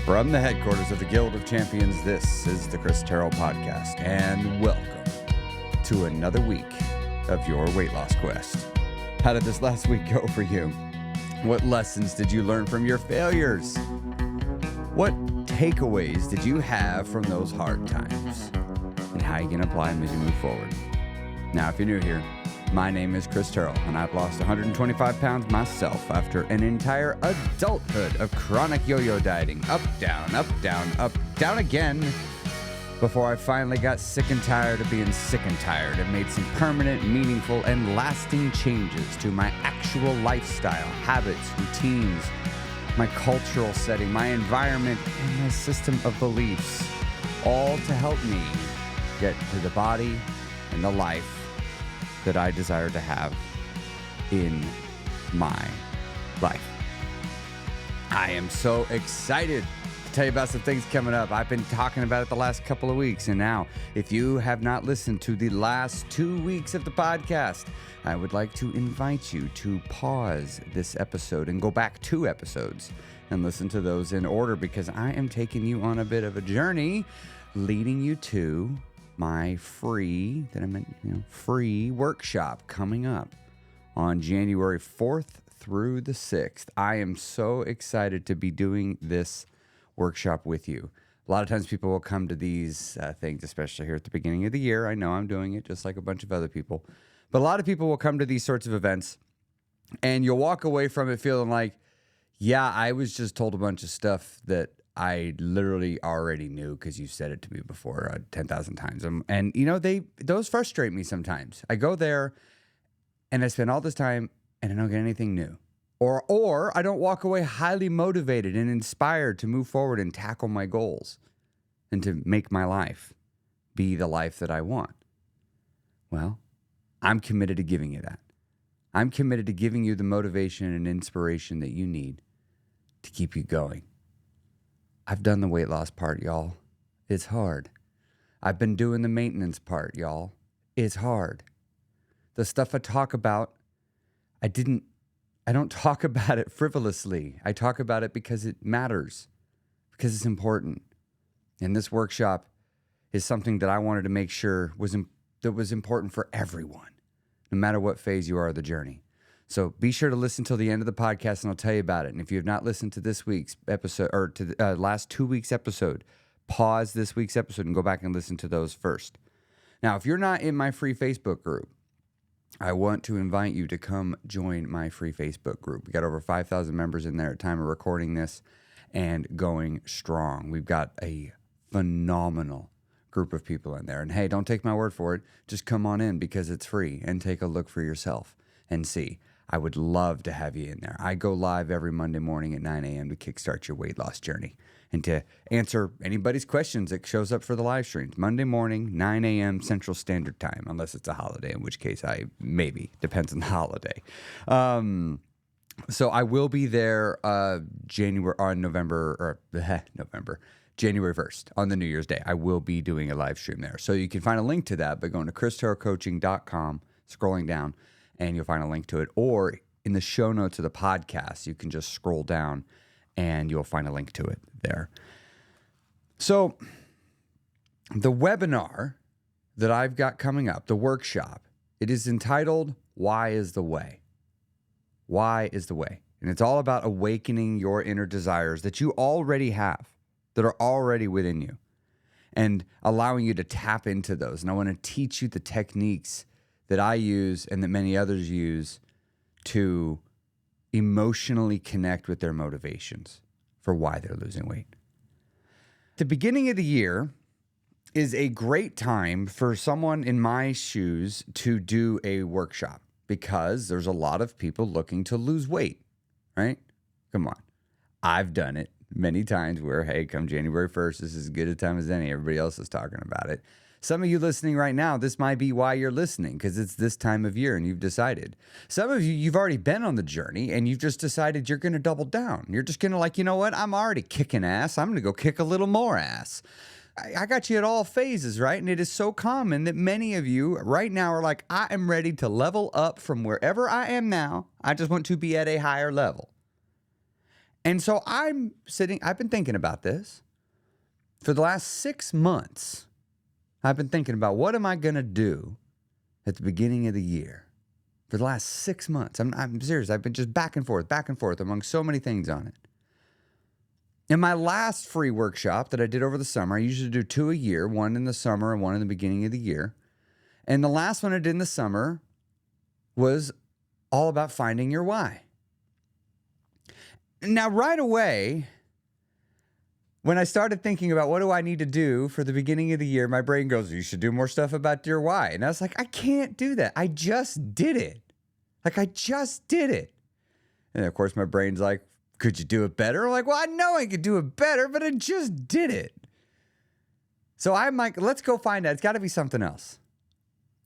From the headquarters of the Guild of Champions, this is the Terrell podcast, and welcome to another week of your weight loss quest. How did this last week go for you? What lessons did you learn from your failures? What takeaways did you have from those hard times? And how are you going to apply them as you move forward? Now, if you're new here, my name is Terrell, and I've lost 125 pounds myself after an entire adulthood of chronic yo-yo dieting. Up, down again, before I finally got sick and tired of being sick and tired and made some permanent, meaningful, and lasting changes to my actual lifestyle, habits, routines, my cultural setting, my environment, and my system of beliefs, all to help me get to the body and the life that I desire to have in my life. I am so excited to tell you about some things coming up. I've been talking about it the last couple of weeks, and now if you have not listened to the last 2 weeks of the podcast, I would like to invite you to pause this episode and go back 2 episodes and listen to those in order, because I am taking you on a bit of a journey leading you to my free workshop coming up on January 4th through the 6th. I am so excited to be doing this workshop with you. A lot of times people will come to these things, especially here at the beginning of the year. I know I'm doing it just like a bunch of other people. But a lot of people will come to these sorts of events, and you'll walk away from it feeling like, yeah, I was just told a bunch of stuff that I literally already knew because you said it to me before 10,000 times. And you know, those frustrate me sometimes. I go there and I spend all this time and I don't get anything new. Or I don't walk away highly motivated and inspired to move forward and tackle my goals and to make my life be the life that I want. Well, I'm committed to giving you that. I'm committed to giving you the motivation and inspiration that you need to keep you going. I've done the weight loss part, y'all. It's hard. I've been doing the maintenance part, y'all. It's hard. The stuff I talk about, I don't talk about it frivolously. I talk about it because it matters, because it's important. And this workshop is something that I wanted to make sure was important for everyone, no matter what phase you are of the journey. So be sure to listen till the end of the podcast, and I'll tell you about it. And if you have not listened to this week's episode, or to the last 2 weeks' episode, pause this week's episode and go back and listen to those first. Now, if you're not in my free Facebook group, I want to invite you to come join my free Facebook group. We got over 5,000 members in there at time of recording this, and going strong. We've got a phenomenal group of people in there. And hey, don't take my word for it. Just come on in because it's free, and take a look for yourself and see. I would love to have you in there. I go live every Monday morning at 9 a.m. to kickstart your weight loss journey and to answer anybody's questions that shows up for the live streams. Monday morning, 9 a.m. Central Standard Time, unless it's a holiday, in which case depends on the holiday. So I will be there January 1st on the New Year's Day. I will be doing a live stream there. So you can find a link to that by going to christerrellcoaching.com, scrolling down, and you'll find a link to it. Or in the show notes of the podcast, you can just scroll down and you'll find a link to it there. So the webinar that I've got coming up, the workshop, it is entitled, Why is the Way? Why is the Way? And it's all about awakening your inner desires that you already have, that are already within you, and allowing you to tap into those. And I want to teach you the techniques that I use and that many others use to emotionally connect with their motivations for why they're losing weight. The beginning of the year is a great time for someone in my shoes to do a workshop, because there's a lot of people looking to lose weight, right? Come on. I've done it many times where, hey, come January 1st, this is as good a time as any. Everybody else is talking about it. Some of you listening right now, this might be why you're listening, because it's this time of year and you've decided. Some of you, you've already been on the journey and you've just decided you're going to double down. You're just going to like, you know what? I'm already kicking ass. I'm going to go kick a little more ass. I got you at all phases, right? And it is so common that many of you right now are like, I am ready to level up from wherever I am now. I just want to be at a higher level. And so I've been thinking about this for the last 6 months. I've been thinking about what am I going to do at the beginning of the year for the last 6 months. I'm serious. I've been just back and forth among so many things on it. In my last free workshop that I did over the summer, I usually do 2 a year, one in the summer and one in the beginning of the year. And the last one I did in the summer was all about finding your why. Now, right away, when I started thinking about what do I need to do for the beginning of the year, my brain goes, you should do more stuff about your why. And I was like, I can't do that. I just did it. And of course, my brain's like, could you do it better? I'm like, well, I know I could do it better, but I just did it. So I'm like, let's go find out. It's got to be something else.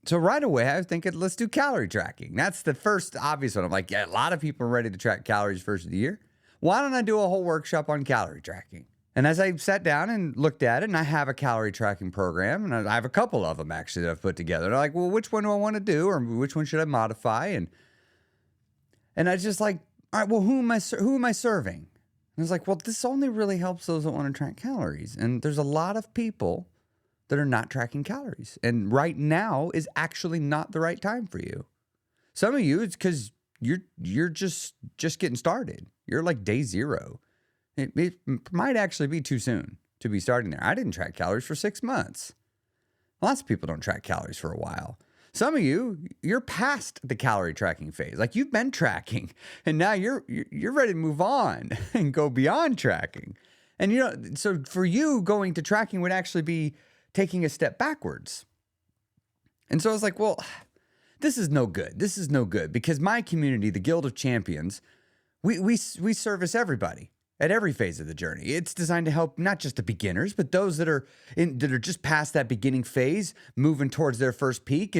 So right away, I was thinking, let's do calorie tracking. That's the first obvious one. I'm like, yeah, a lot of people are ready to track calories first of the year. Why don't I do a whole workshop on calorie tracking? And as I sat down and looked at it, and I have a calorie tracking program, and I have a couple of them actually that I've put together. And I'm like, well, which one do I want to do, or which one should I modify? And I just like, all right, well, who am I serving? And I was like, well, this only really helps those that want to track calories. And there's a lot of people that are not tracking calories. And right now is actually not the right time for you. Some of you, it's because you're just getting started. You're like day 0. It might actually be too soon to be starting there. I didn't track calories for 6 months. Lots of people don't track calories for a while. Some of you're past the calorie tracking phase. Like you've been tracking and now you're ready to move on and go beyond tracking. And so for you, going to tracking would actually be taking a step backwards. And so I was like, well, this is no good. This is no good because my community, the Guild of Champions, we service everybody at every phase of the journey. It's designed to help not just the beginners, but those that are just past that beginning phase, moving towards their first peak.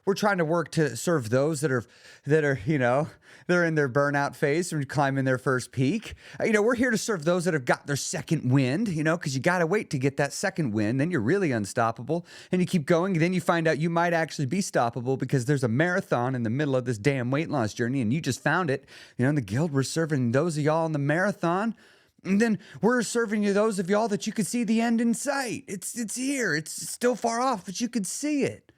We're trying to work to serve those that are they're in their burnout phase and climbing their first peak. We're here to serve those that have got their second wind, because you got to wait to get that second wind. Then you're really unstoppable and you keep going. And then you find out you might actually be stoppable because there's a marathon in the middle of this damn weight loss journey and you just found it. In the guild, we're serving those of y'all in the marathon. And then we're serving you those of y'all that you could see the end in sight. It's here. It's still far off, but you could see it.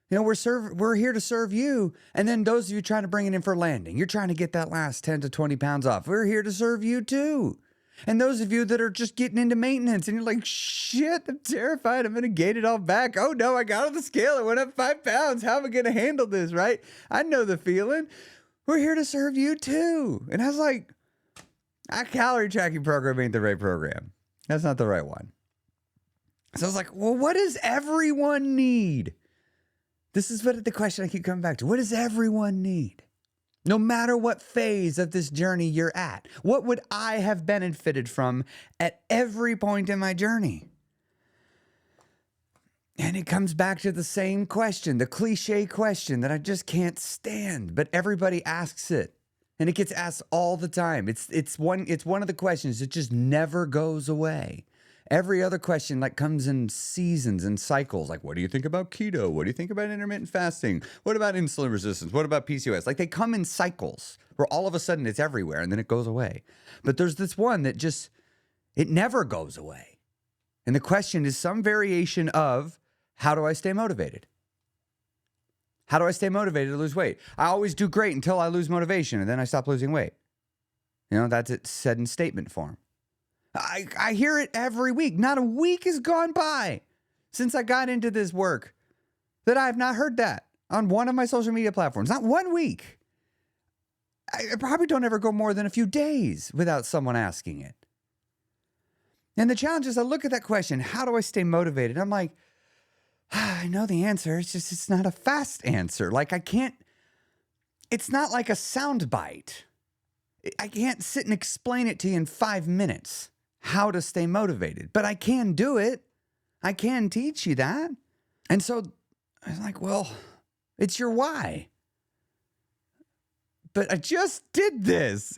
We're here to serve you. And then those of you trying to bring it in for landing, you're trying to get that last 10 to 20 pounds off. We're here to serve you too. And those of you that are just getting into maintenance and you're like, shit, I'm terrified. I'm going to gain it all back. Oh no, I got on the scale. It went up 5 pounds. How am I going to handle this, right? I know the feeling. We're here to serve you too. And I was like, our calorie tracking program ain't the right program. That's not the right one. So I was like, well, what does everyone need? This is the question I keep coming back to. What does everyone need? No matter what phase of this journey you're at, what would I have benefited from at every point in my journey? And it comes back to the same question, the cliche question that I just can't stand, but everybody asks it. And it gets asked all the time. It's one of the questions that just never goes away. Every other question comes in seasons and cycles. Like, what do you think about keto? What do you think about intermittent fasting? What about insulin resistance? What about PCOS? They come in cycles where all of a sudden it's everywhere and then it goes away. But there's this one that it never goes away. And the question is some variation of, how do I stay motivated? How do I stay motivated to lose weight? I always do great until I lose motivation and then I stop losing weight. That's it said in statement form. I hear it every week. Not a week has gone by since I got into this work that I have not heard that on one of my social media platforms. Not 1 week. I probably don't ever go more than a few days without someone asking it. And the challenge is I look at that question, how do I stay motivated? I'm like, I know the answer. It's not a fast answer. It's not like a sound bite. I can't sit and explain it to you in 5 minutes, how to stay motivated, but I can do it. I can teach you that. And so I was like, well, it's your why. But I just did this.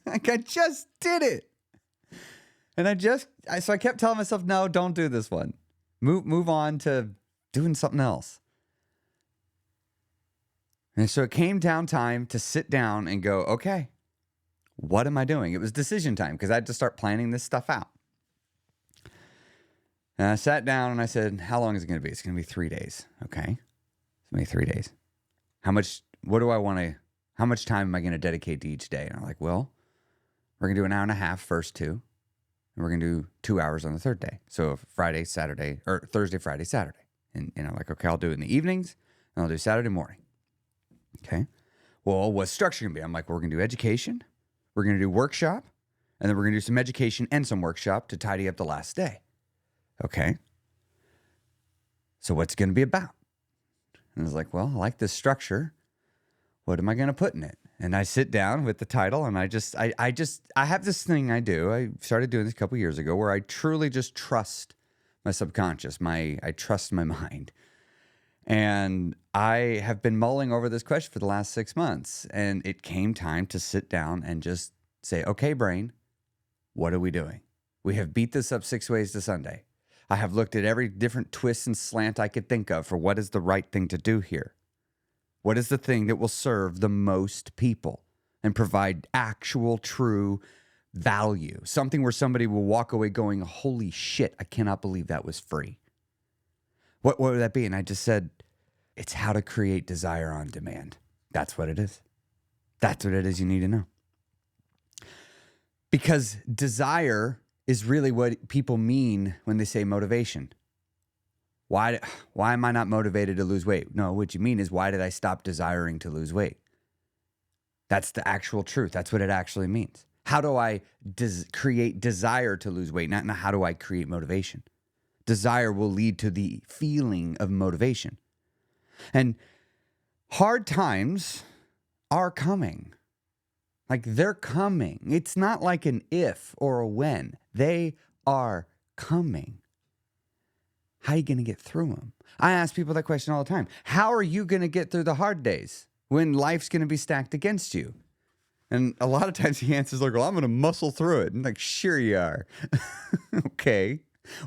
I just did it. And so I kept telling myself, no, don't do this one. Move on to doing something else. And so it came down time to sit down and go, okay, What am I doing? It was decision time because I had to start planning this stuff out. And I sat down and I said, how long is it going to be? It's going to be 3 days. Okay. It's going to be 3 days. How much time am I going to dedicate to each day? And I'm like, well, we're going to do an hour and a half first two. And we're going to do 2 hours on the third day. So Friday, Saturday, or Thursday, Friday, Saturday. And I'm like, okay, I'll do it in the evenings and I'll do Saturday morning. Okay. Well, what's structure going to be? I'm like, we're going to do education. We're going to do workshop. And then we're going to do some education and some workshop to tidy up the last day. Okay. So what's it going to be about? And I was like, well, I like this structure. What am I going to put in it? And I sit down with the title and I have this thing I do. I started doing this a couple years ago where I truly just trust my subconscious. I trust my mind. And I have been mulling over this question for the last 6 months. And it came time to sit down and just say, okay, brain, what are we doing? We have beat this up 6 ways to Sunday. I have looked at every different twist and slant I could think of for what is the right thing to do here. What is the thing that will serve the most people and provide actual, true value? Something where somebody will walk away going, holy shit, I cannot believe that was free. What would that be? And I just said, it's how to create desire on demand. That's what it is. That's what it is you need to know. Because desire is really what people mean when they say motivation. Why am I not motivated to lose weight? No, what you mean is, why did I stop desiring to lose weight? That's the actual truth. That's what it actually means. How do I create desire to lose weight? Not how do I create motivation? Desire will lead to the feeling of motivation. And hard times are coming. Like, they're coming. It's not like an if or a when. They are coming. How are you going to get through them? I ask people that question all the time. How are you going to get through the hard days when life's going to be stacked against you? And a lot of times the answer is like, well, I'm going to muscle through it. And like, sure you are. Okay.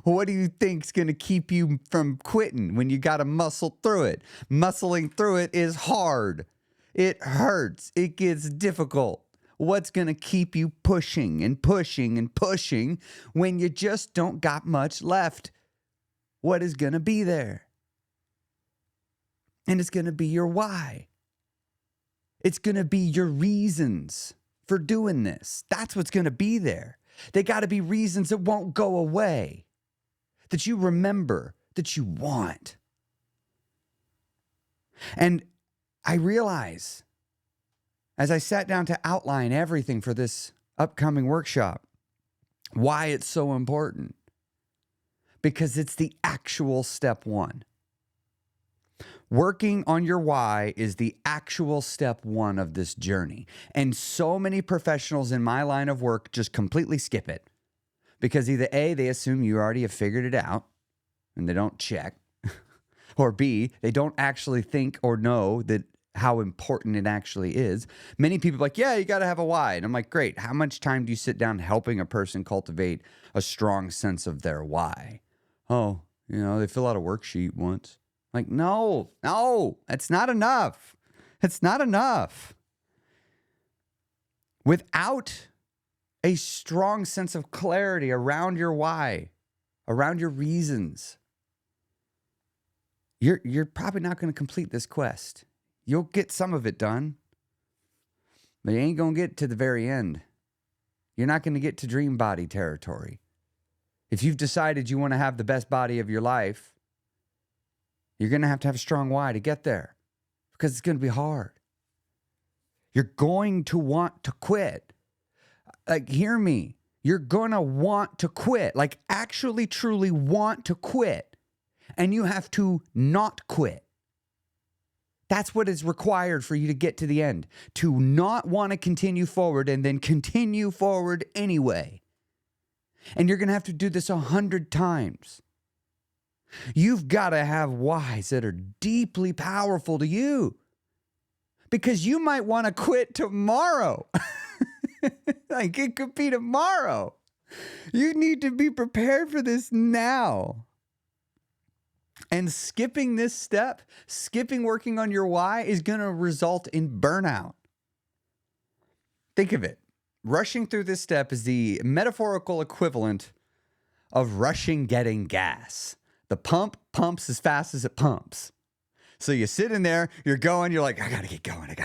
Well, what do you think's going to keep you from quitting when you got to muscle through it? Muscling through it is hard. It hurts. It gets difficult. What's going to keep you pushing and pushing and pushing when you just don't got much left? What is going to be there? And it's going to be your why. It's going to be your reasons for doing this. That's what's going to be there. They got to be reasons that won't go away, that you remember, that you want. And I realize, as I sat down to outline everything for this upcoming workshop, why it's so important. Because it's the actual step one. Working on your why is the actual step one of this journey. And so many professionals in my line of work just completely skip it. Because either A, they assume you already have figured it out and they don't check. Or B, they don't actually think or know that how important it actually is. Many people are like, yeah, you got to have a why. And I'm like, great. How much time do you sit down helping a person cultivate a strong sense of their why? Oh, they fill out a worksheet once. Like, no, that's not enough. It's not enough. Without a strong sense of clarity around your why, around your reasons, you're probably not going to complete this quest. You'll get some of it done, but you ain't going to get to the very end. You're not going to get to dream body territory. If you've decided you want to have the best body of your life, you're going to have a strong why to get there, because it's going to be hard. You're going to want to quit. Like, hear me. You're going to want to quit. Like, actually, truly want to quit. And you have to not quit. That's what is required for you to get to the end. To not want to continue forward and then continue forward anyway. And you're going to have to do this 100 times. You've got to have whys that are deeply powerful to you. Because you might want to quit tomorrow. Like, it could be tomorrow. You need to be prepared for this now. And skipping this step, skipping working on your why, is going to result in burnout. Think of it. rushing through this step is the metaphorical equivalent of rushing getting gas. The pump pumps as fast as it pumps. So you sit in there, you're going, you're like, I gotta get going,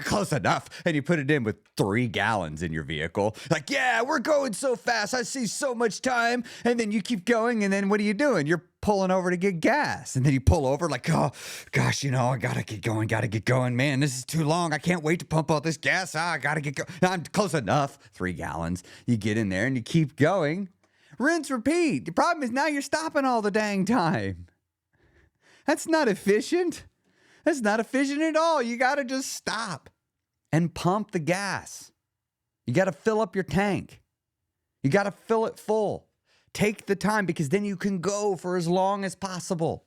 close enough. And you put it in with 3 gallons in your vehicle. Like, yeah, we're going so fast. I see so much time. And then you keep going. And then what are you doing? You're pulling over to get gas. And then you pull over like, oh, gosh, I gotta get going. Man, this is too long. I can't wait to pump all this gas. I gotta get going. I'm close enough. 3 gallons. You get in there and you keep going. Rinse, repeat. The problem is now you're stopping all the dang time. That's not efficient. That's not efficient at all. You got to just stop and pump the gas. You got to fill up your tank. You got to fill it full. Take the time because then you can go for as long as possible.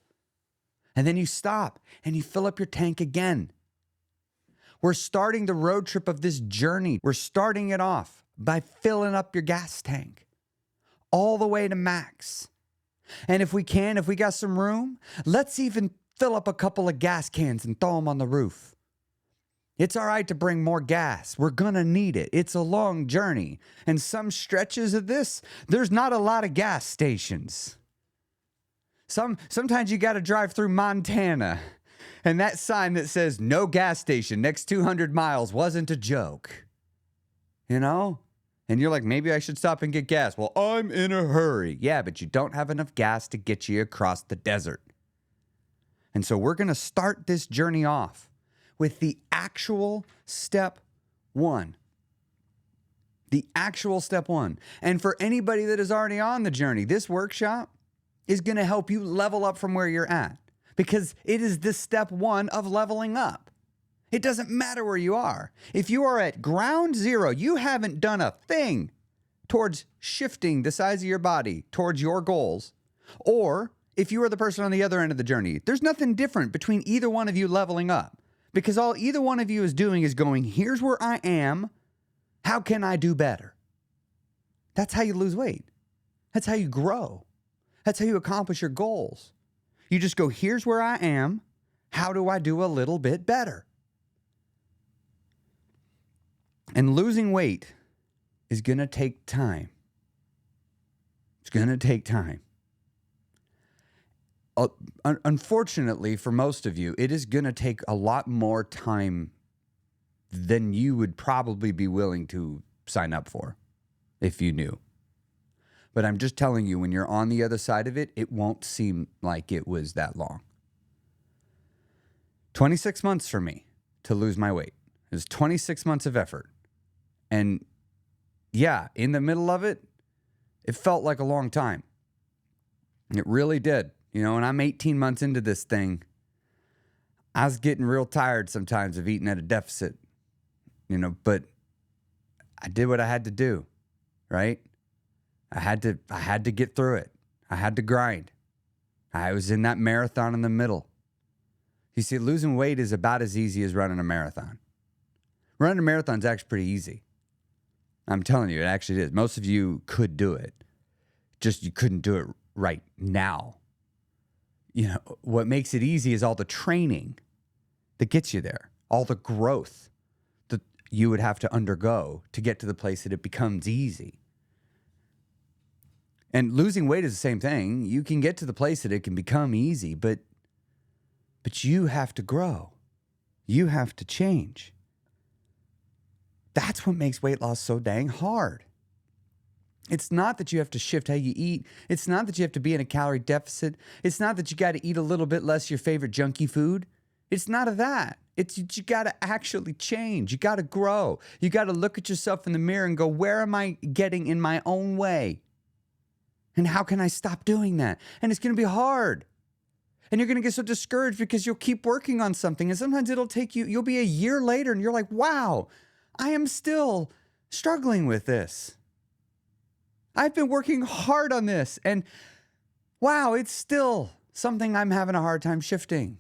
And then you stop and you fill up your tank again. We're starting the road trip of this journey. We're starting it off by filling up your gas tank all the way to max. And if we got some room, let's even fill up a couple of gas cans and throw them on the roof. It's all right to bring more gas. We're going to need it. It's a long journey. And some stretches of this, there's not a lot of gas stations. Sometimes you got to drive through Montana. And that sign that says no gas station next 200 miles wasn't a joke. And you're like, maybe I should stop and get gas. Well, I'm in a hurry. Yeah, but you don't have enough gas to get you across the desert. And so we're going to start this journey off with the actual step 1. The actual step 1. And for anybody that is already on the journey, this workshop is going to help you level up from where you're at because it is the step 1 of leveling up. It doesn't matter where you are. If you are at ground zero, you haven't done a thing towards shifting the size of your body towards your goals. Or if you are the person on the other end of the journey, there's nothing different between either one of you leveling up. Because all either one of you is doing is going, here's where I am. How can I do better? That's how you lose weight. That's how you grow. That's how you accomplish your goals. You just go, here's where I am. How do I do a little bit better? And losing weight is going to take time. It's going to take time. Unfortunately, for most of you, it is going to take a lot more time than you would probably be willing to sign up for if you knew. But I'm just telling you, when you're on the other side of it, it won't seem like it was that long. 26 months for me to lose my weight. It was 26 months of effort. And yeah, in the middle of it, it felt like a long time. It really did. And I'm 18 months into this thing. I was getting real tired sometimes of eating at a deficit, but I did what I had to do, right? I had to get through it. I had to grind. I was in that marathon in the middle. You see, losing weight is about as easy as running a marathon. Running a marathon is actually pretty easy. I'm telling you, it actually is. Most of you could do it. Just you couldn't do it right now. What makes it easy is all the training that gets you there, all the growth that you would have to undergo to get to the place that it becomes easy. And losing weight is the same thing. You can get to the place that it can become easy, but you have to grow. You have to change. That's what makes weight loss so dang hard. It's not that you have to shift how you eat. It's not that you have to be in a calorie deficit. It's not that you got to eat a little bit less your favorite junky food. It's not of that. It's you got to actually change. You got to grow. You got to look at yourself in the mirror and go, where am I getting in my own way? And how can I stop doing that? And it's going to be hard. And you're going to get so discouraged because you'll keep working on something. And sometimes it'll take you'll be a year later and you're like, wow, I am still struggling with this. I've been working hard on this. And wow, it's still something I'm having a hard time shifting.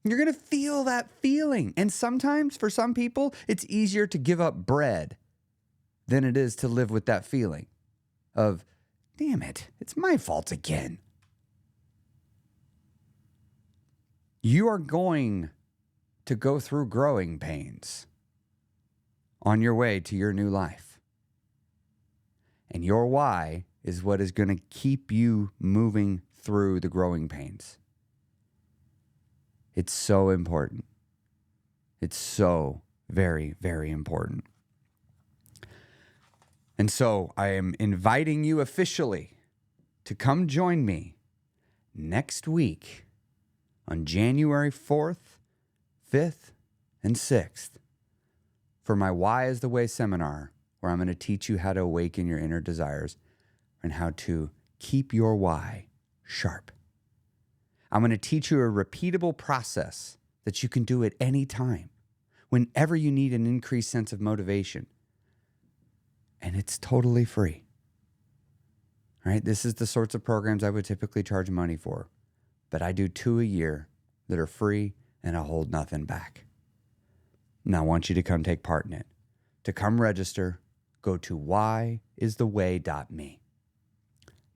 You're going to feel that feeling. And sometimes for some people, it's easier to give up bread than it is to live with that feeling of, damn it, it's my fault again. You are going to go through growing pains on your way to your new life. And your why is what is going to keep you moving through the growing pains. It's so important. It's so very, very important. And so I am inviting you officially to come join me next week on January 4th, 5th, and 6th for my Why is the Way seminar, where I'm going to teach you how to awaken your inner desires and how to keep your why sharp. I'm going to teach you a repeatable process that you can do at any time, whenever you need an increased sense of motivation. And it's totally free. All right? This is the sorts of programs I would typically charge money for, but I do 2 a year that are free and I hold nothing back. Now I want you to come take part in it. To come register, go to whyistheway.me.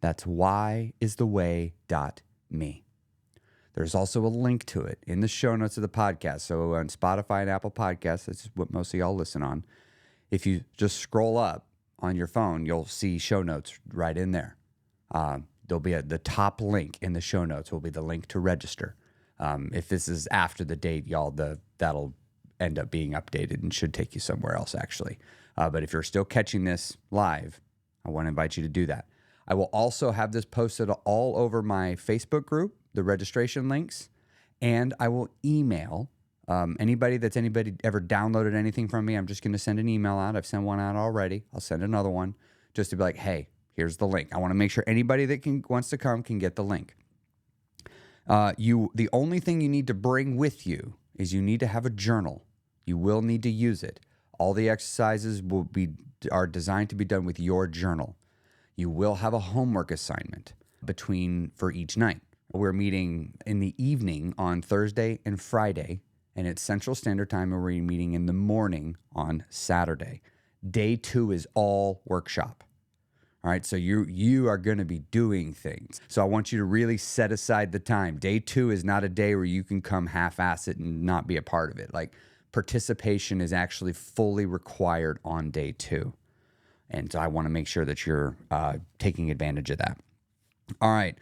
That's whyistheway.me. There's also a link to it in the show notes of the podcast. So on Spotify and Apple Podcasts, that's what most of y'all listen on. If you just scroll up on your phone, you'll see show notes right in there. There'll be the top link in the show notes will be the link to register. If this is after the date, y'all, that'll end up being updated and should take you somewhere else, actually. But if you're still catching this live, I want to invite you to do that. I will also have this posted all over my Facebook group, the registration links, and I will email anybody ever downloaded anything from me. I'm just going to send an email out. I've sent one out already. I'll send another one just to be like, hey, here's the link. I want to make sure anybody that wants to come can get the link. The only thing you need to bring with you is you need to have a journal. You will need to use it. All the exercises are designed to be done with your journal. You will have a homework assignment for each night. We're meeting in the evening on Thursday and Friday, and it's Central Standard Time, and we're meeting in the morning on Saturday. Day 2 is all workshop. All right, so you are going to be doing things. So I want you to really set aside the time. Day 2 is not a day where you can come half-ass it and not be a part of it. Like, participation is actually fully required on day 2. And so I want to make sure that you're taking advantage of that. All right.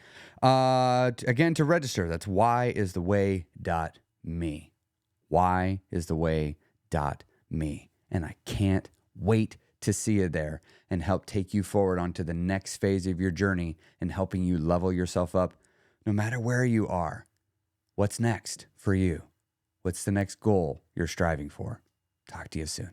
Again, to register, that's whyistheway.me. Whyistheway.me. And I can't wait to see you there and help take you forward onto the next phase of your journey and helping you level yourself up no matter where you are. What's next for you? What's the next goal you're striving for? Talk to you soon.